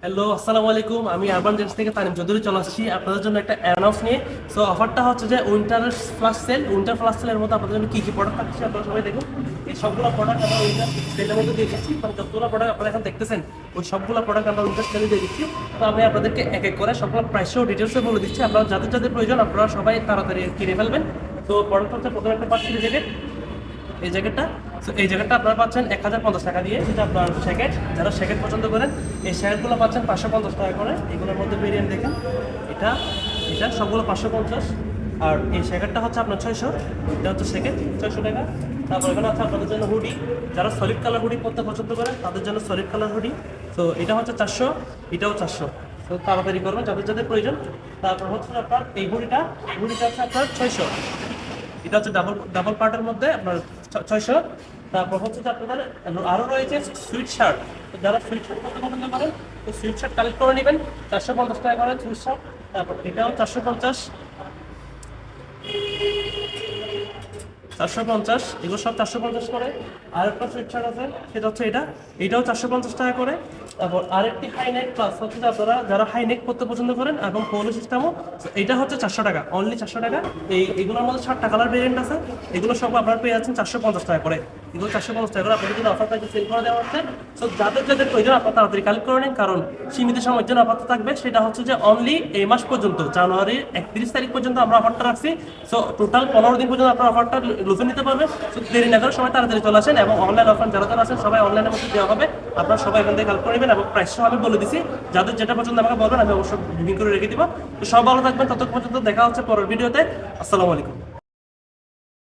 Hello, আসসালামু আলাইকুম। আমি আরবান জেন্টস থেকে তানিম চৌধুরী চলে আসছি আপনাদের জন্য একটা অ্যানাউন্স নিয়ে। সো অফারটা হচ্ছে যে উইন্টার ফ্লাশ সেলের মধ্যে আপনাদের জন্য কী কী প্রোডাক্ট থাকছে আপনারা সবাই দেখুন। এই সবগুলো প্রোডাক্ট আমরা উইন্টার সেলের মধ্যে দিয়ে দিচ্ছি। মানে যতগুলো প্রোডাক্ট আপনারা এখন দেখতেছেন ওই সবগুলো প্রোডাক্ট আমরা উইন্টার সেলে দিয়ে দিচ্ছি। তো আমি আপনাদেরকে এক এক করে সবগুলো প্রাইসও ডিটেলসে বলে দিচ্ছি। আপনারা যাদের যাদের প্রয়োজন আপনারা সবাই তাড়াতাড়ি কিনে ফেলবেন। তো প্রোডাক্ট হচ্ছে প্রথমে একটা পাচ্ছি জ্যাকেট। এই জ্যাকেটটা, তো এই জ্যাকেটটা আপনারা পাচ্ছেন 1050 টাকা দিয়ে। যেটা আপনার জ্যাকেট, যারা জ্যাকেট পছন্দ করেন এই জ্যাকেটগুলো পাচ্ছেন 550 টাকা করে। এগুলোর মধ্যে ভেরিয়েন্ট দেখেন, এটা এটা সবগুলো 550। আর এই জ্যাকেটটা হচ্ছে আপনার 600, এটা হচ্ছে জ্যাকেট 600 টাকা। তারপর এখানে আছে আপনাদের জন্য হুডি, যারা সলিড কালার হুডি পরতে পছন্দ করেন তাদের জন্য সলিড কালার হুডি। তো এটা হচ্ছে 400, এটাও 400। তো তাড়াতাড়ি করবেন যাদের যাদের প্রয়োজন। তারপর হচ্ছে আপনার এই হুডিটা হচ্ছে আপনার 600। এটা হচ্ছে ডাবল ডাবল পার্টের মধ্যে আপনার 600। তারপর হচ্ছে যে আপনাদের আরও রয়েছে সুইট শার্ট। তো যারা সুইট শার্ট করতে পছন্দ করেন তো সুইট শার্ট কালেক্ট করে নেবেন 450 টাকা করে সুইট শার্ট। তারপর এটাও 450, এগুলো সব 450 করে। আর একটা সুইট শার্ট আছে, সেটা হচ্ছে এটাও 450 টাকা করে। তারপর আরেকটি হাই নেক প্লাস হচ্ছে যে আপনারা যারা হাই নেক পরতে পছন্দ করেন এবং পোলো সিস্টেমও, এটা হচ্ছে 400 টাকা, অনলি 400 টাকা। এগুলোর মধ্যে 7টা কালার ভেরিয়েন্ট আছে। এগুলো সব আপনারা পেয়ে যাচ্ছেন 450 টাকা করে। এগুলো 450 টাকা করে আপনাদের জন্য অফার প্রাইসে সেল করে দেওয়া হচ্ছে। সো যাদের যাদের প্রয়োজন আপনারা তাড়াতাড়ি কালেক্ট করে নিন, কারণ সীমিত সময়ের জন্য অফারটা থাকবে। সেটা হচ্ছে যে অনলি এই মাস পর্যন্ত, জানুয়ারির 31 তারিখ পর্যন্ত আমরা অফারটা রাখছি। সো টোটাল 15 দিন পর্যন্ত আপনার অফারটা লুফে নিতে পারবেন। সো দেরি না করে সবাই তাড়াতাড়ি চলে আসেন, এবং অনলাইন অফার যারা যারা আছেন সবাই অনলাইনের মধ্যে দেওয়া হবে। আপনারা সবাই এখান থেকে কালেক্ট করে নেবেন, এবং প্রাইসটাও আমি বলে দিচ্ছি। যাদের যেটা পছন্দ আমাকে বলবেন, আমি অবশ্যই বুকিং করে রেখে দিব। তো সব ভালো থাকবেন, ততক্ষণ পর্যন্ত দেখা হচ্ছে পরের ভিডিওতে। আসসালামু আলাইকুম।